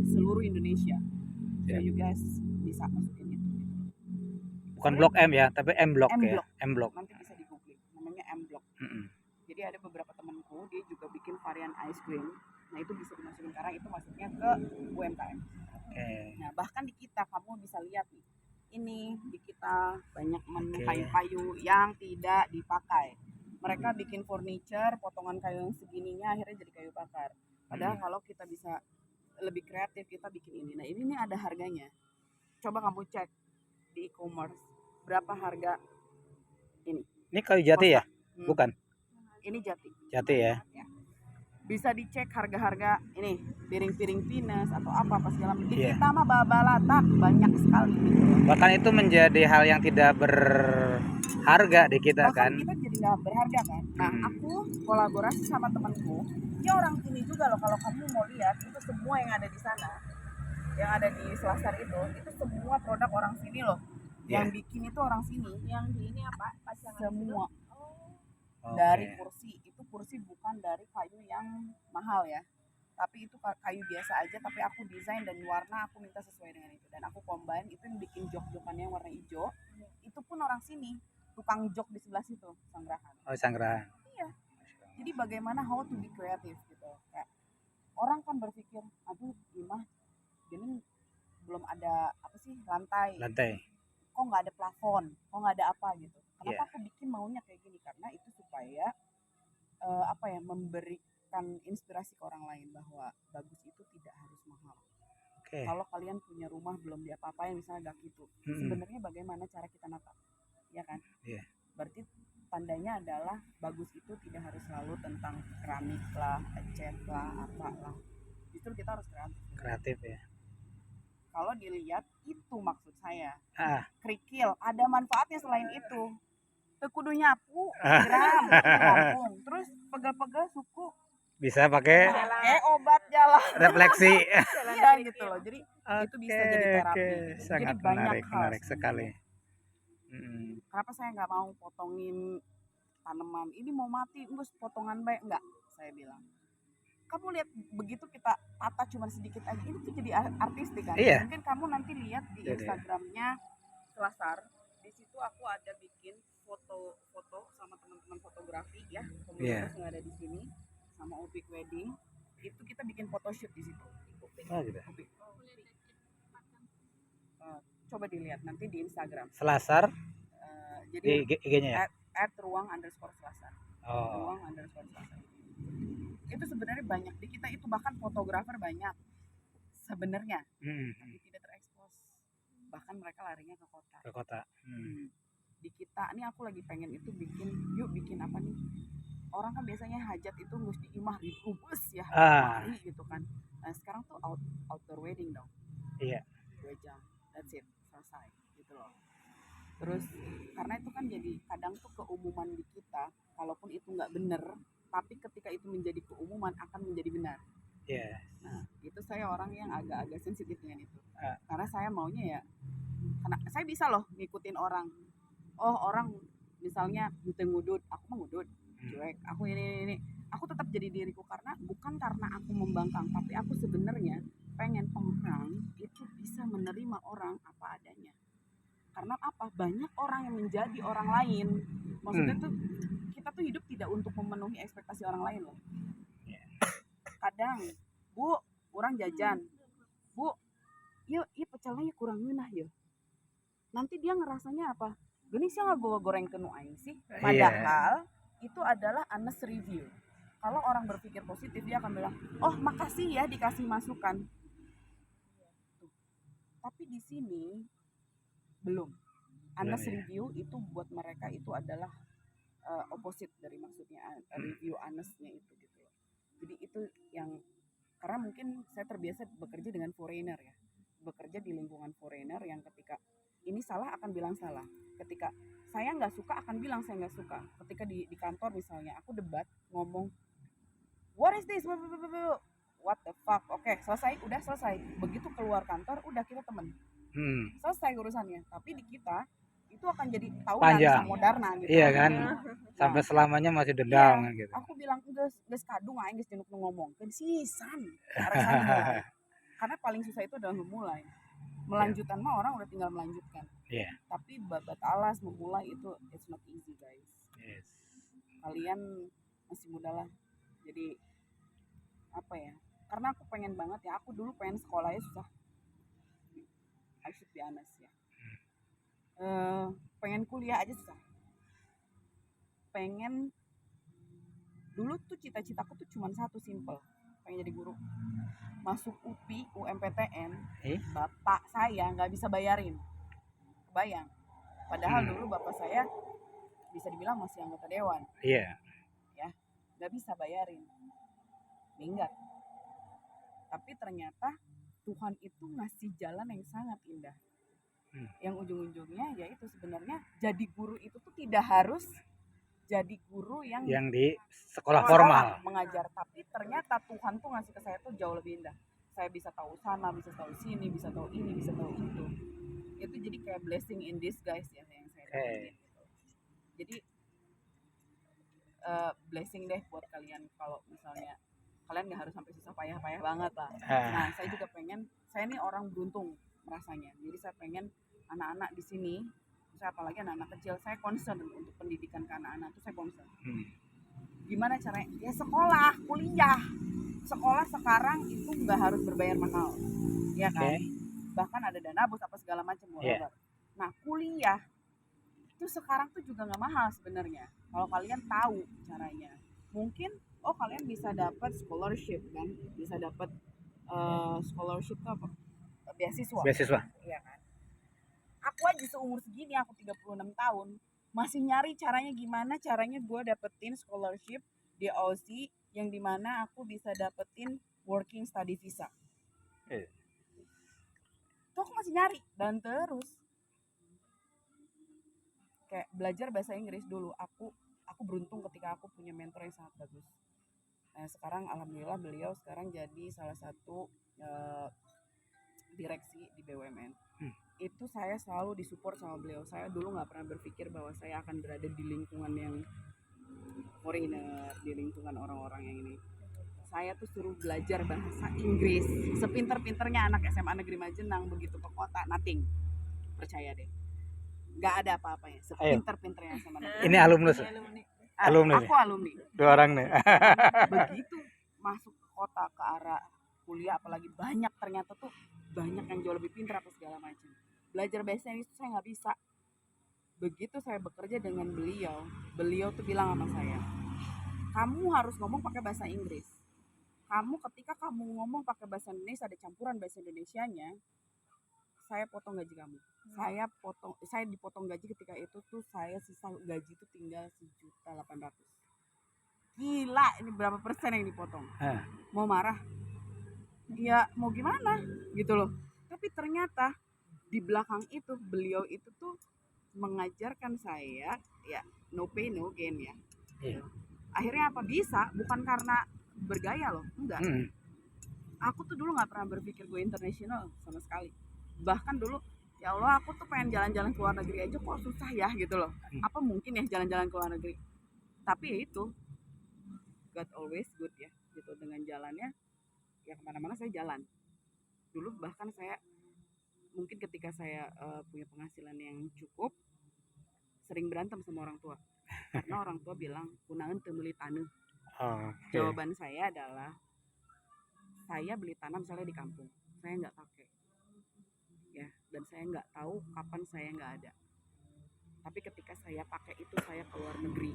seluruh Indonesia. So Ya. you guys bisa masukin itu. Bukan Blok M ya, tapi M Block ya. M-Block. M Block. Nanti bisa di googling, namanya M-Block. Mm-mm. Jadi ada beberapa temanku dia juga bikin varian ice cream. Nah itu bisa dimasukin karena itu masuknya ke UMKM. Nah bahkan di kita kamu bisa lihat nih, ini di kita banyak menu kayu-kayu yang tidak dipakai. Mereka bikin furniture, potongan kayu yang segininya akhirnya jadi kayu bakar. Padahal kalau kita bisa lebih kreatif kita bikin ini. Nah ini ada harganya. Coba kamu cek di e-commerce berapa harga ini. Ini kayu jati ya? Bukan. Ini jati. Jati ya. Bisa dicek harga-harga ini piring-piring pinus atau apa segala macam. Kita mah babalatak banyak sekali. Bahkan itu menjadi hal yang tidak berharga di kita kan. Kita jadi nggak berharga kan. Nah aku kolaborasi sama temanku. Dia orang sini juga loh. Kalau kamu mau lihat itu semua yang ada di sana, yang ada di Selasar itu semua produk orang sini loh. Yang bikin itu orang sini. Yang di ini apa? Semua. Dari kursi, itu kursi bukan dari kayu yang mahal ya, tapi itu kayu biasa aja, tapi aku desain dan warna aku minta sesuai dengan itu, dan aku combine itu yang bikin jok-jokannya warna hijau, itu pun orang sini, tukang jok di sebelah situ, Sanggrahan. Oh, Sanggrahan. Iya, jadi bagaimana how to be creative gitu, kayak orang kan berpikir, aduh Imah, gini belum ada apa sih lantai, kok nggak ada plafon, kok nggak ada apa gitu. Kenapa aku bikin maunya kayak gini? Karena itu supaya memberikan inspirasi ke orang lain bahwa bagus itu tidak harus mahal. Kalau kalian punya rumah belum diapa-apain misalnya gak gitu, sebenarnya bagaimana cara kita natap, ya kan? Berarti tandanya adalah bagus itu tidak harus selalu tentang keramik lah, cat lah, apalah. Justru kita harus kreatif ya. Kalau dilihat itu maksud saya, kerikil ada manfaatnya selain itu. Kudu nyapu, siram, ngomong, terus pegel-pegel suku bisa pakai obat jalan refleksi ya gitu loh. Jadi itu bisa jadi terapi. Sangat jadi banyak menarik sekali. Kenapa saya nggak mau potongin tanaman ini mau mati terus potongan baik enggak, saya bilang kamu lihat begitu kita tata cuma sedikit aja ini tuh jadi artistik kan. Mungkin kamu nanti lihat di Instagramnya Selasar, di situ aku ada bikin foto sama teman-teman fotografi ya, komunitas yang ada di sini sama Opik Wedding. Itu kita bikin photoshoot di situ. Gitu. Coba dilihat nanti di Instagram Selasar. Jadi di IG-nya ya? @ruang_selasar. Ruang_selasar. Itu sebenarnya banyak di kita itu, bahkan fotografer banyak sebenarnya, tapi tidak terekspos. Bahkan mereka larinya ke kota. Di kita ini aku lagi pengen itu bikin apa nih, orang kan biasanya hajat itu mesti imah dikubus ya, gitu kan. Nah sekarang tuh outdoor wedding dong. 2 jam, that's it, selesai gitu loh. Terus karena itu kan jadi kadang tuh keumuman di kita, kalaupun itu nggak bener, tapi ketika itu menjadi keumuman akan menjadi benar. Nah itu saya orang yang agak-agak sensitif dengan itu, karena saya maunya ya, karena saya bisa loh ngikutin orang. Orang misalnya ngudut, aku mah ngudut, cuek, aku ini, aku tetap jadi diriku karena bukan karena aku membangkang, tapi aku sebenarnya pengen orang itu bisa menerima orang apa adanya. Karena apa? Banyak orang yang menjadi orang lain. Maksudnya tuh kita tuh hidup tidak untuk memenuhi ekspektasi orang lain loh. Kadang, Bu, orang jajan, Bu, iya pecelnya kurang ngeunah ya. Nanti dia ngerasanya apa? Gini sih nggak gue goreng kenu aing sih. Padahal itu adalah honest review. Kalau orang berpikir positif dia akan bilang, oh makasih ya dikasih masukan. Tapi di sini belum. Honest review itu buat mereka itu adalah opposite dari maksudnya review honestnya itu gitu loh. Jadi itu yang, karena mungkin saya terbiasa bekerja dengan foreigner ya, bekerja di lingkungan foreigner yang ketika ini salah akan bilang salah, ketika saya nggak suka akan bilang saya nggak suka. Ketika di kantor misalnya aku debat ngomong what is this, what the fuck, oke selesai, udah selesai. Begitu keluar kantor udah kita temen, selesai urusannya. Tapi di kita itu akan jadi tawuran sama Moderna gitu. Iya kan, sampai selamanya masih dendam gitu. Aku bilang geus kadung aing geus jenuk ngomong kan sisan karena paling susah itu adalah memulai. Melanjutkan mah orang udah tinggal melanjutkan. Iya. Tapi babat alas memulai itu it's not easy guys. Yes. Kalian masih muda lah. Jadi apa ya? Karena aku pengen banget ya. Aku dulu pengen sekolahnya susah. I should be honest ya. Pengen kuliah aja susah. Pengen dulu tuh cita-citaku tuh cuma satu, simple, pengen jadi guru. Masuk UPI, UMPTN, bapak saya nggak bisa bayarin, kebayang. Padahal dulu bapak saya bisa dibilang masih anggota dewan. Iya. Ya, nggak bisa bayarin, minggat. Tapi ternyata Tuhan itu ngasih jalan yang sangat indah. Yang ujung-ujungnya yaitu sebenarnya jadi guru itu tuh tidak harus jadi guru yang di sekolah formal mengajar, tapi ternyata Tuhan tuh ngasih ke saya tuh jauh lebih indah. Saya bisa tahu sana, bisa tahu sini, bisa tahu ini, bisa tahu itu. Itu jadi kayak blessing in disguise ya yang saya dapetin gitu. Jadi blessing deh buat kalian kalau misalnya kalian nggak harus sampai susah payah-payah banget lah. Nah, saya juga pengen, saya ini orang beruntung merasanya. Jadi saya pengen anak-anak di sini, saya apalagi anak-anak kecil, saya concern untuk pendidikan ke anak-anak itu saya concern. Gimana caranya? Ya sekolah, kuliah. Sekolah sekarang itu nggak harus berbayar mahal, ya kan? Bahkan ada dana bos apa segala macam. Nah, kuliah itu sekarang tuh juga nggak mahal sebenarnya. Kalau kalian tahu caranya, mungkin kalian bisa dapat scholarship kan, bisa dapat scholarship tuh apa? Beasiswa. Iya kan? Aku aja seumur segini, aku 36 tahun, masih nyari caranya gimana caranya gue dapetin scholarship di Aussie yang dimana aku bisa dapetin working study visa. Itu aku masih nyari dan terus kayak belajar bahasa Inggris dulu. Aku beruntung ketika aku punya mentor yang sangat bagus. Nah, sekarang alhamdulillah beliau sekarang jadi salah satu direksi di BUMN. Itu saya selalu disupport sama beliau. Saya dulu nggak pernah berpikir bahwa saya akan berada di lingkungan yang foreigner, di lingkungan orang-orang yang ini. Saya tuh suruh belajar bahasa Inggris. Sepinter-pinternya anak SMA Negeri Majenang, begitu ke kota, nothing. Percaya deh. Nggak ada apa-apanya. Sepinter-pinternya SMA Negeri. Ini alumnus. Alumni. Aku alumni. 2 orang nih. Begitu masuk ke kota ke arah kuliah, apalagi banyak ternyata tuh banyak yang jauh lebih pintar apa segala macam. Belajar bahasa Inggris itu saya nggak bisa. Begitu saya bekerja dengan beliau tuh bilang sama saya, kamu harus ngomong pakai bahasa Inggris. Ketika kamu ngomong pakai bahasa Indonesia, ada campuran bahasa Indonesianya, saya potong gaji kamu. Saya dipotong gaji ketika itu tuh, saya sisa gaji tuh tinggal 1.800.000. Gila, ini berapa persen yang dipotong? Mau marah? Ya mau gimana gitu loh. Tapi ternyata di belakang itu beliau itu tuh mengajarkan saya ya no pain no gain ya. Akhirnya apa bisa, bukan karena bergaya loh, enggak. Aku tuh dulu nggak pernah berpikir gue internasional sama sekali. Bahkan dulu ya Allah, aku tuh pengen jalan-jalan ke luar negeri aja kok susah ya gitu loh. Apa mungkin ya jalan-jalan ke luar negeri? Tapi ya itu God always good ya gitu, dengan jalannya ya kemana-mana saya jalan. Dulu bahkan saya mungkin ketika saya punya penghasilan yang cukup, sering berantem sama orang tua karena orang tua bilang kunaeun teu meuli taneuh. Jawaban saya adalah, saya beli tanah misalnya di kampung, saya nggak pakai ya, dan saya nggak tahu kapan saya nggak ada. Tapi ketika saya pakai itu, saya ke luar negeri.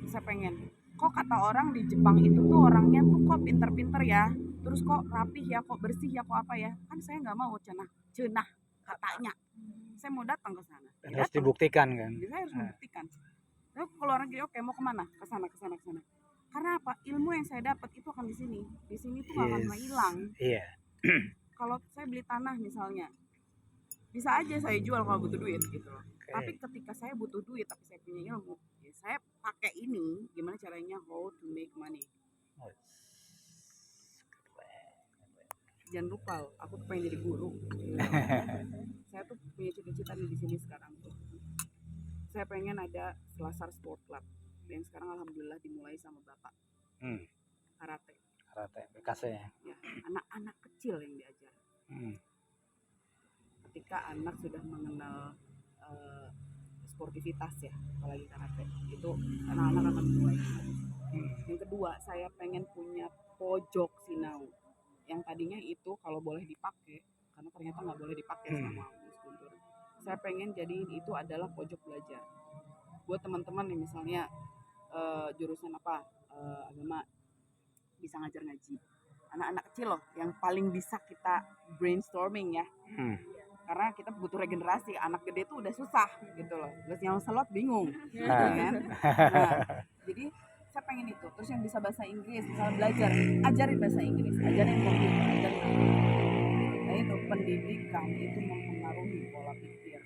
Saya pengen, kok kata orang di Jepang itu tuh orangnya tuh kok pinter-pinter ya, terus kok rapih ya, kok bersih ya, kok apa ya. Kan saya nggak mau cenah katanya. Saya mau datang ke sana. Harus dibuktikan kan. Jadi saya harus membuktikan. Lalu ke luar negeri, oke, mau kemana? Ke sana. Karena apa? Ilmu yang saya dapat itu akan di sini. Di sini tuh nggak akan pernah hilang. Kalau saya beli tanah misalnya, bisa aja saya jual kalau butuh duit gitu loh. Tapi ketika saya butuh duit tapi saya punya ilmu, ya saya pakai ini gimana caranya, how to make money. Jangan lupa, aku tuh pengen jadi guru. Saya tuh punya cita-cita di sini sekarang tuh. Saya pengen ada Selasar Sport Club yang sekarang alhamdulillah dimulai sama bapak. Karate. karate BKC ya. Ya, anak-anak kecil yang diajar. Ketika anak sudah mengenal sportivitas ya, apalagi karate, itu anak-anak akan mulai. Yang kedua, saya pengen punya pojok sinau yang tadinya itu kalau boleh dipakai, karena ternyata nggak boleh dipakai sama Miss Guntur. Saya pengen jadiin itu adalah pojok belajar buat teman-teman yang misalnya jurusan apa, agama, bisa ngajar ngaji. Anak-anak kecil loh yang paling bisa kita brainstorming ya. Karena kita butuh regenerasi. Anak gede tuh udah susah gitu loh. Terus yang selot bingung, gitu kan. Nah, jadi saya pengen itu. Terus yang bisa bahasa Inggris, misalnya belajar, ajarin bahasa Inggris, ajarin komputer, ajarin apa. Nah itu pendidikan itu mempengaruhi pola pikir.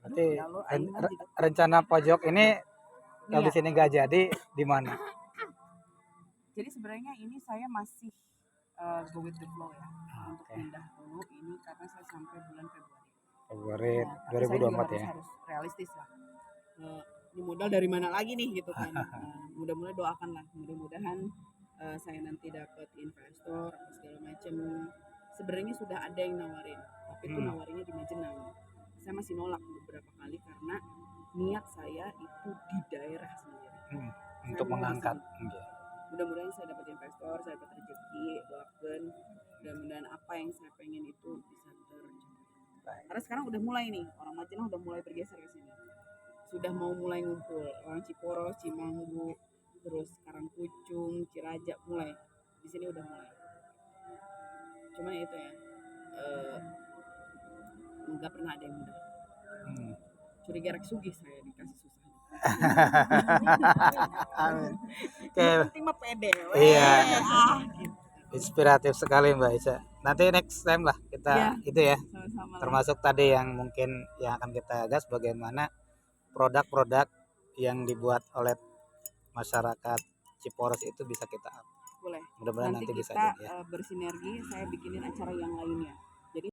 Berarti rencana pojok ini kalau di sini nggak jadi di mana? Jadi sebenarnya ini saya masih go with the flow ya, untuk pindah dulu ini karena saya sampai bulan Februari. Februari 2024 ya. Harus realistis lah. Ini modal dari mana lagi nih gitu kan. Mudah-mudahan doakan lah, mudah-mudahan saya nanti dapat investor segala macam. Sebenarnya sudah ada yang nawarin, tapi itu nawarinnya di Majenang. Saya masih nolak beberapa kali karena niat saya itu di daerah sendiri. Untuk mengangkat. Mudah-mudahan saya dapat investor, saya dapat rezeki, doakan. Mudah-mudahan apa yang saya pengen itu bisa tercapai. Karena sekarang udah mulai nih, orang Majenang udah mulai bergeser ke sini. Sudah mau mulai ngumpul, orang Ciporos, Cimanggu, terus Karangpucung, Cirajak mulai. Di sini udah mulai. Cuma itu ya, nggak pernah ada yang mudah. Curiga rek sugih saya dikasih susah. Amin. Penting mah pede. Iya. Gitu. Inspiratif sekali Mbak Ica. Nanti next time lah kita itu ya. Sama-sama termasuk tadi yang mungkin yang akan kita gas bagaimana produk-produk yang dibuat oleh masyarakat Ciporos itu bisa kita up. Boleh. Mudah-mudahan nanti bisa kita jadi ya. bersinergi, saya bikinin acara yang lainnya.